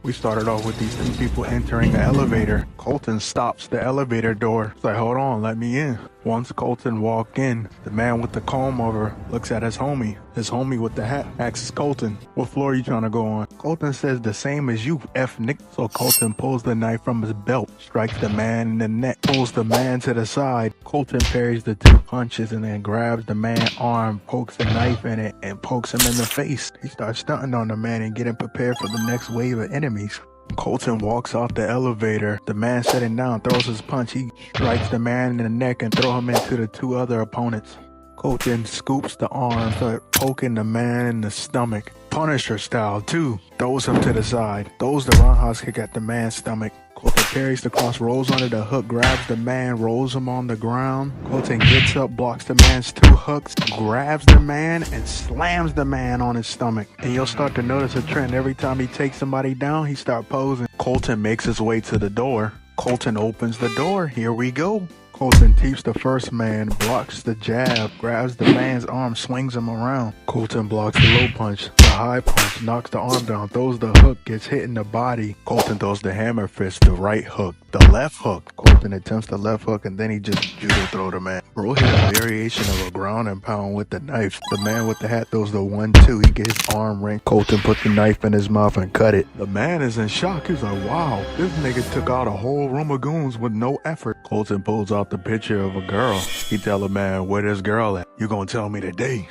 We started off with these two people entering the elevator. Colton stops the elevator door. It's like, hold on, let me in. Once Colton walk in, the man with the comb over looks at his homie. His homie with the hat asks Colton, what floor are you trying to go on? Colton says, the same as you, F Nick. So Colton pulls the knife from his belt, strikes the man in the neck, pulls the man to the side. Colton parries the two punches and then grabs the man's arm, pokes a knife in it, and pokes him in the face. He starts stunting on the man and getting prepared for the next wave of enemies. Colton walks off the elevator. The man sitting down throws his punch. He strikes the man in the neck and throws him into the two other opponents. Colton scoops the arm, start poking the man in the stomach. Punisher style too. Throws him to the side. Throws the roundhouse kick at the man's stomach. Colton parries the cross, rolls under the hook, grabs the man, rolls him on the ground. Colton gets up, blocks the man's two hooks, grabs the man, and slams the man on his stomach. And you'll start to notice a trend. Every time he takes somebody down, he starts posing. Colton makes his way to the door. Colton opens the door. Here we go. Colton teeps the first man, blocks the jab, grabs the man's arm, swings him around. Colton blocks the low punch, the high punch, knocks the arm down, throws the hook, gets hit in the body. Colton throws the hammer fist, the right hook, the left hook. Colton attempts the left hook and then he just judo throw the man. Bro hit a variation of a ground and pound with the knife. The man with the hat throws the 1-2. He gets his arm wrenched. Colton put the knife in his mouth and cut it. The man is in shock. He's like, wow, this nigga took out a whole room of goons with no effort. Colton pulls out the picture of a girl. He tell the man, where this girl at? You gonna tell me today?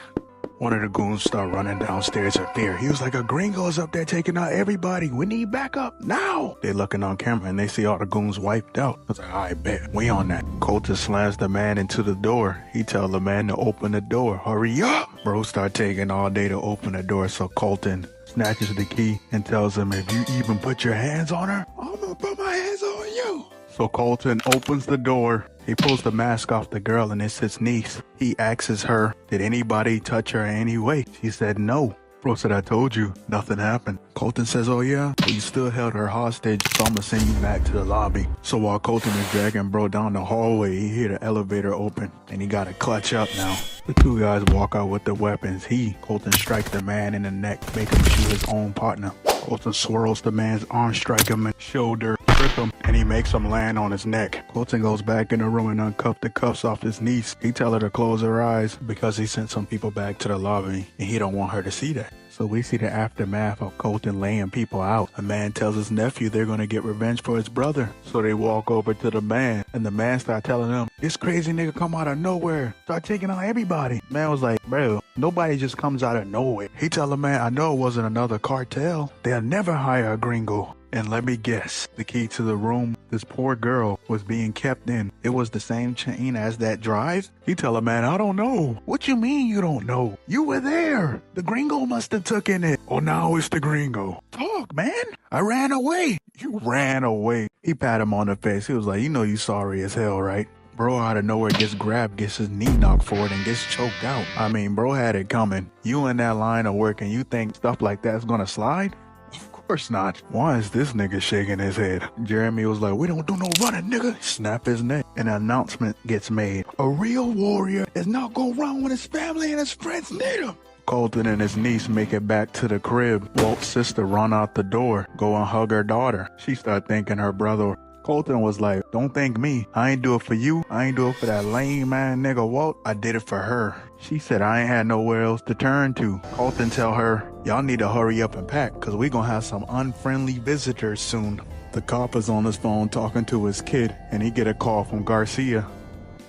One of the goons start running downstairs in fear. He was like, a gringo's up there taking out everybody. We need backup now. They looking on camera and they see all the goons wiped out. I was like, I bet. We on that. Colton slams the man into the door. He tell the man to open the door. Hurry up. Bro start taking all day to open the door. So Colton snatches the key and tells him, if you even put your hands on her, I'm gonna put my hands on you. So Colton opens the door. He pulls the mask off the girl and it's his niece. He asks her, did anybody touch her in any way? She said no. Bro said, I told you, nothing happened. Colton says, oh yeah? Well, you still held her hostage, so I'm gonna send you back to the lobby. So while Colton is dragging bro down the hallway, he hear the elevator open and he gotta clutch up now. The two guys walk out with their weapons. Colton strikes the man in the neck, make him shoot his own partner. Colton swirls the man's arm, strike him in the shoulder, trip him, and he makes him land on his neck. Colton goes back in the room and uncuffs the cuffs off his niece. He tell her to close her eyes because he sent some people back to the lobby and he don't want her to see that. So we see the aftermath of Colton laying people out. A man tells his nephew they're gonna get revenge for his brother. So they walk over to the man and the man start telling them, this crazy nigga come out of nowhere, start taking out everybody. Man was like, bro, nobody just comes out of nowhere. He tell the man, I know it wasn't another cartel. They'll never hire a gringo. And let me guess, the key to the room this poor girl was being kept in, it was the same chain as that drive? He tell a man, I don't know. What you mean you don't know? You were there. The gringo must have took in it. Oh, now it's the gringo. Talk, man. I ran away. You ran away. He pat him on the face. He was like, you know you sorry as hell, right? Bro out of nowhere gets grabbed, gets his knee knocked forward, and gets choked out. I mean, bro had it coming. You in that line of work and you think stuff like that's gonna slide? Of course not. Why is this nigga shaking his head? Jeremy was like, we don't do no running, nigga. Snap his neck. An announcement gets made. A real warrior is not gonna run when his family and his friends need him. Colton and his niece make it back to the crib. Walt's sister run out the door, go and hug her daughter. She start thanking her brother. Colton was like, don't thank me. I ain't do it for you. I ain't do it for that lame man nigga Walt. I did it for her. She said I ain't had nowhere else to turn to. Colton tell her, y'all need to hurry up and pack because we gonna have some unfriendly visitors soon. The cop is on his phone talking to his kid and he get a call from Garcia.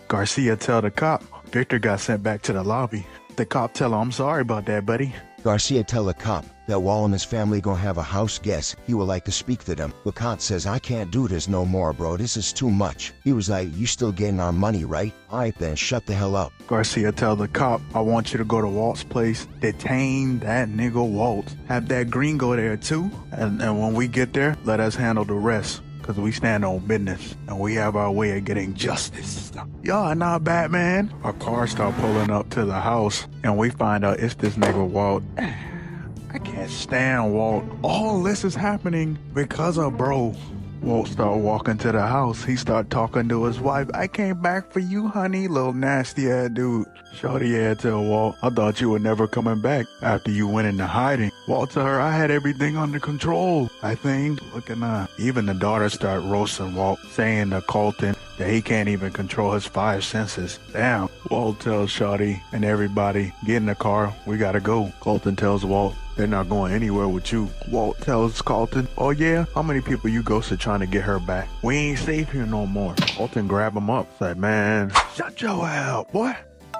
Garcia tell the cop, Victor got sent back to the lobby. The cop tell him, I'm sorry about that, buddy. Garcia tell the cop that Wall and his family gonna have a house guest. He would like to speak to them. The cop says, I can't do this no more, bro. This is too much. He was like, you still getting our money, right? Alright then, shut the hell up. Garcia tell the cop, I want you to go to Walt's place, detain that nigga Walt. Have that gringo there too. And when we get there, let us handle the rest. Cause we stand on business and we have our way of getting justice. Y'all are not Batman. Our car start pulling up to the house and we find out it's this nigga Walt. I can't stand Walt. All this is happening because of bro. Walt start walking to the house. He start talking to his wife. I came back for you, honey, little nasty ass dude. Shorty had tell Walt, I thought you were never coming back after you went into hiding. Walt to her, I had everything under control. I think, looking up. Even the daughter start roasting Walt, saying to Colton that he can't even control his 5 senses. Damn. Walt tells Shawty and everybody, get in the car, we gotta go. Colton tells Walt, they're not going anywhere with you. Walt tells Colton, oh yeah, how many people you ghosted trying to get her back? We ain't safe here no more. Colton grab him up, say, man, shut your hell, boy.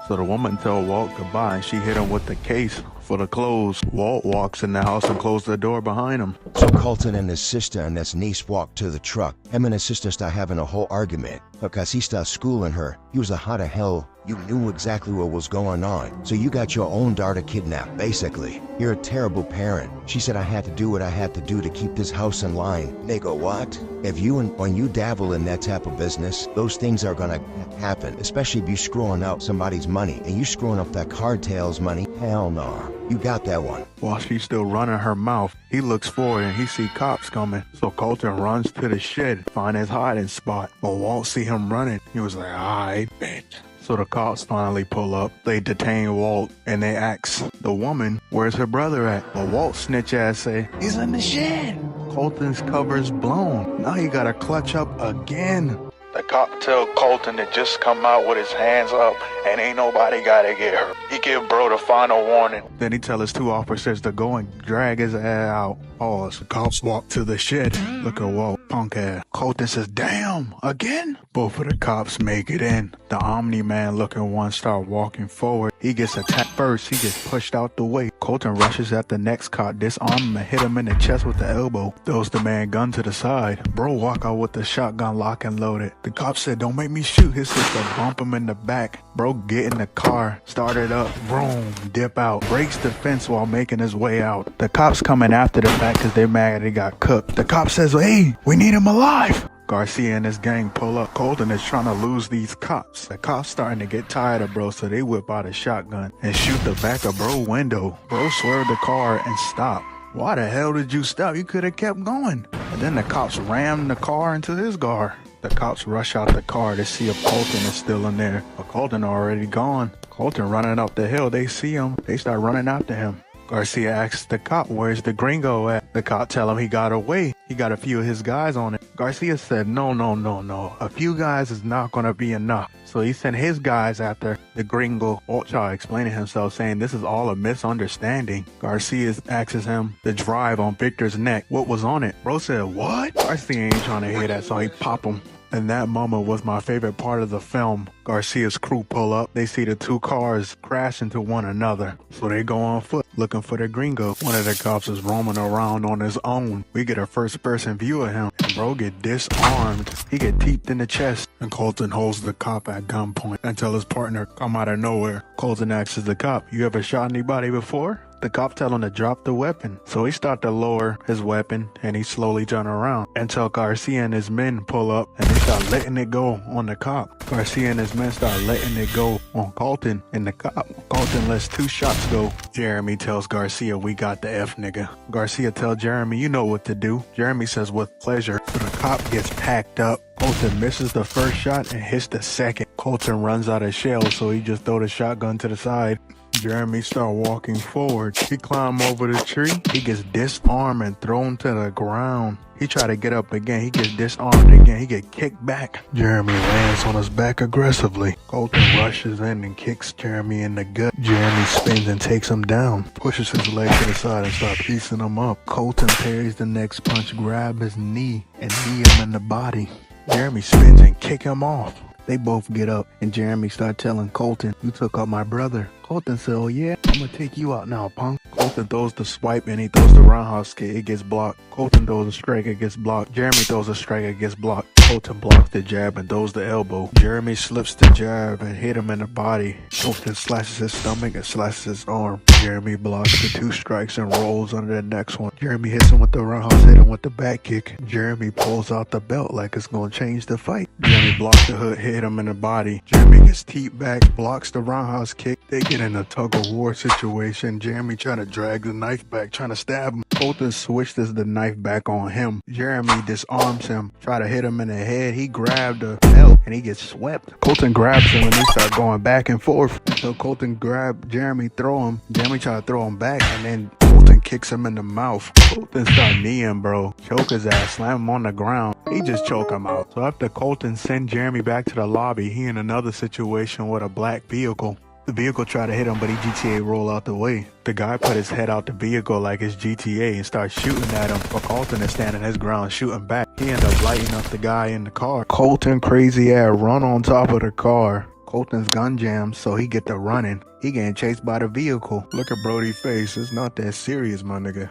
So the woman told Walt goodbye and she hit him with the case for the clothes. Walt walks in the house and closed the door behind him. So Colton and his sister and his niece walked to the truck. Him and his sister start having a whole argument because he started schooling her. He was like, how the hell you knew exactly what was going on? So you got your own daughter kidnapped, basically. You're a terrible parent. She said I had to do what I had to do to keep this house in line. Nigga, what? If you and when you dabble in that type of business, those things are gonna happen, especially if you screwing out somebody's money and you screwing up that cartel's money. Hell no. You got that one. While she's still running her mouth, he looks forward and he see cops coming. So Colton runs to the shed, find his hiding spot. But Walt see him running. He was like, alright, bitch. So the cops finally pull up. They detain Walt and they ask the woman, where's her brother at? But Walt's snitch ass say, he's in the shed. Colton's cover's blown. Now he gotta clutch up again. The cop tell Colton to just come out with his hands up and ain't nobody gotta get hurt. He give bro the final warning. Then he tell his 2 officers to go and drag his ass out. Pause. The cops walk to the shed. Look at Walt, punk ass. Colton says, damn, again? Both of the cops make it in. The Omni-Man looking one start walking forward. He gets attacked first. He gets pushed out the way. Colton rushes at the next cop, disarm him and hit him in the chest with the elbow. Throws the man gun to the side. Bro walk out with the shotgun locked and loaded. The cop said, don't make me shoot. His sister bump him in the back. Bro get in the car, start it up, vroom, dip out, breaks the fence while making his way out. The cops coming after the fact because they're mad he got cooked. The cop says, hey, we need him alive. Garcia and his gang pull up. Colton is trying to lose these cops. The cops starting to get tired of bro, so they whip out a shotgun and shoot the back of bro window. Bro swerved the car and stopped. Why the hell did you stop? You could have kept going. And then the cops rammed the car into his car. The cops rush out the car to see if Colton is still in there, but Colton already gone. Colton running up the hill. They see him. They start running after him. Garcia asks the cop, where's the gringo at? The cop tell him he got away. He got a few of his guys on it. Garcia said, no. A few guys is not going to be enough. So he sent his guys after the gringo. Ocha explaining himself, saying this is all a misunderstanding. Garcia asks him the drive on Victor's neck. What was on it? Bro said, what? Garcia ain't trying to hear that, so he pop him. And that moment was my favorite part of the film. Garcia's crew pull up. They see the 2 cars crash into one another. So they go on foot looking for the gringo. One of the cops is roaming around on his own. We get a first-person view of him. And bro get disarmed. He get teeped in the chest. And Colton holds the cop at gunpoint until his partner come out of nowhere. Colton asks the cop, you ever shot anybody before? The cop tell him to drop the weapon. So he start to lower his weapon and he slowly turn around until Garcia and his men pull up and they start letting it go on the cop. Garcia and his men start letting it go on Colton and the cop. Colton lets 2 shots go. Jeremy tells Garcia, we got the F nigga. Garcia tells Jeremy, you know what to do. Jeremy says with pleasure. So the cop gets packed up. Colton misses the first shot and hits the second. Colton runs out of shells, so he just throw the shotgun to the side. Jeremy start walking forward. He climb over the tree. He gets disarmed and thrown to the ground. He try to get up again. He gets disarmed again. He get kicked back. Jeremy lands on his back aggressively. Colton rushes in and kicks Jeremy in the gut. Jeremy spins and takes him down. Pushes his leg to the side and starts piecing him up. Colton parries the next punch, grab his knee, and knee him in the body. Jeremy spins and kick him off. They both get up, and Jeremy start telling Colton, you took out my brother. Colton said, oh yeah, I'm gonna take you out now, punk. Colton throws the swipe and he throws the roundhouse kick, it gets blocked. Colton throws a strike, it gets blocked. Jeremy throws a strike, it gets blocked. Colton blocks the jab and throws the elbow. Jeremy slips the jab and hit him in the body. Colton slashes his stomach and slashes his arm. Jeremy blocks the 2 strikes and rolls under the next one. Jeremy hits him with the roundhouse, hit him with the back kick. Jeremy pulls out the belt like it's gonna change the fight. Jeremy blocks the hook, hit him in the body. Jeremy gets teed back, blocks the roundhouse kick. They get in a tug of war situation. Jeremy trying to drag the knife back, trying to stab him. Colton switches the knife back on him. Jeremy disarms him, try to hit him in the head. He grabbed the belt and he gets swept. Colton grabs him and they start going back and forth until Colton grab Jeremy, throw him. Jeremy try to throw him back and then Colton kicks him in the mouth. Colton start kneeing, bro. Choke his ass, slam him on the ground. He just choke him out. So after Colton send Jeremy back to the lobby, he in another situation with a black vehicle. The vehicle tried to hit him, but he GTA roll out the way. The guy put his head out the vehicle like it's GTA and starts shooting at him, but Colton is standing his ground shooting back. He ended up lighting up the guy in the car. Colton crazy ass run on top of the car. Colton's gun jams, so he get to running. He getting chased by the vehicle. Look at Brody's face. It's not that serious, my nigga.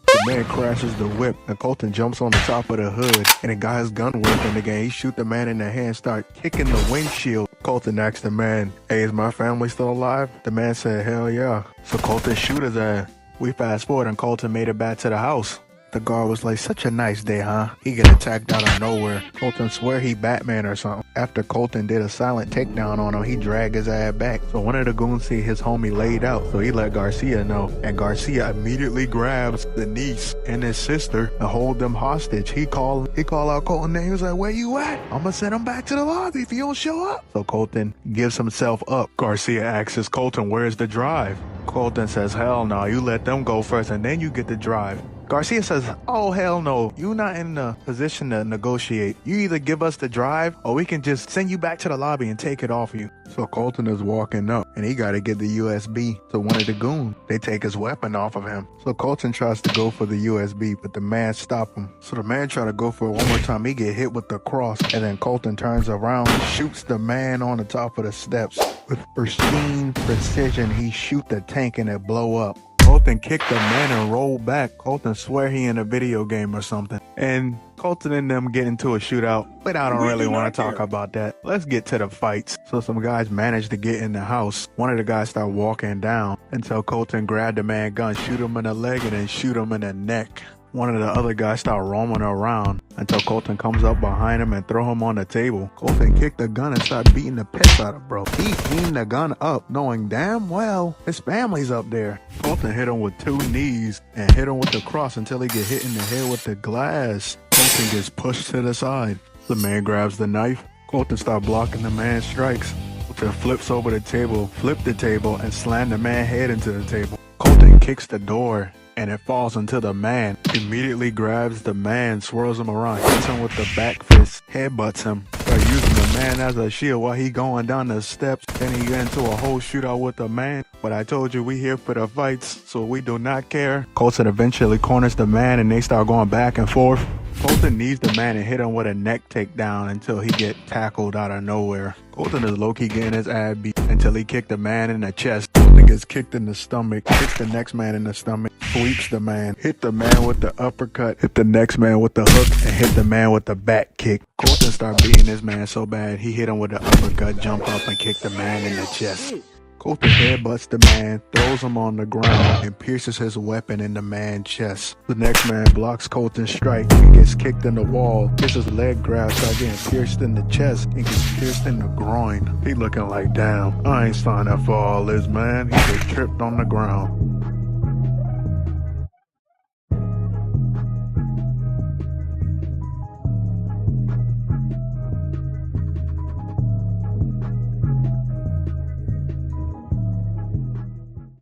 The man crashes the whip, and Colton jumps on the top of the hood, and the guy's gun whipping the game. He shoot the man in the hand, start kicking the windshield. Colton asked the man, "Hey, is my family still alive?" The man said, "Hell yeah." So Colton shoot his ass. We fast forward, and Colton made it back to the house. The guard was like, "Such a nice day, huh?" He get attacked out of nowhere. Colton swear he Batman or something. After Colton did a silent takedown on him, he dragged his ass back. So one of the goons see his homie laid out, so he let Garcia know. And Garcia immediately grabs the niece and his sister and hold them hostage. He call out Colton's name. He was like, "Where you at? I'm gonna send him back to the lobby if you don't show up." So Colton gives himself up. Garcia asks Colton, "Where's the drive?" Colton says, "Hell no, you let them go first and then you get the drive." Garcia says, "Oh, hell no. You're not in the position to negotiate. You either give us the drive or we can just send you back to the lobby and take it off you." So Colton is walking up and he got to get the USB to one of the goons. They take his weapon off of him. So Colton tries to go for the USB, but the man stopped him. So the man try to go for it one more time. He get hit with the cross, and then Colton turns around and shoots the man on the top of the steps. With pristine precision, he shoot the tank and it blow up. Colton kicked the man and rolled back. Colton swear he in a video game or something. And Colton and them get into a shootout, but I don't really want to talk about that. Let's get to the fights. So some guys managed to get in the house. One of the guys start walking down until Colton grabbed the man gun, shoot him in the leg, and then shoot him in the neck. One of the other guys start roaming around until Colton comes up behind him and throw him on the table. Colton kicked the gun and started beating the piss out of bro. He cleaned the gun up, knowing damn well his family's up there. Colton hit him with 2 knees and hit him with the cross until he get hit in the head with the glass. Colton gets pushed to the side. The man grabs the knife. Colton starts blocking the man's strikes. Colton flips over the table, flipped the table, and slammed the man's head into the table. Colton kicks the door and it falls into the man. Immediately grabs the man, swirls him around, hits him with the back fist, headbutts him. Start using the man as a shield while he going down the steps. Then he get into a whole shootout with the man. But I told you we here for the fights, so we do not care. Colton eventually corners the man and they start going back and forth. Colton knees the man and hit him with a neck takedown until he get tackled out of nowhere. Colton is low-key getting his ass beat until he kicked the man in the chest. Colton gets kicked in the stomach, kicks the next man in the stomach, sweeps the man, hit the man with the uppercut, hit the next man with the hook, and hit the man with the back kick. Colton started beating this man so bad, he hit him with the uppercut, jump up, and kick the man in the chest. Colton headbutts the man, throws him on the ground, and pierces his weapon in the man's chest. The next man blocks Colton's strike and gets kicked in the wall, gets his leg grabbed, starts getting pierced in the chest, and gets pierced in the groin. He looking like, damn, I ain't signed up for all this, man. He just tripped on the ground.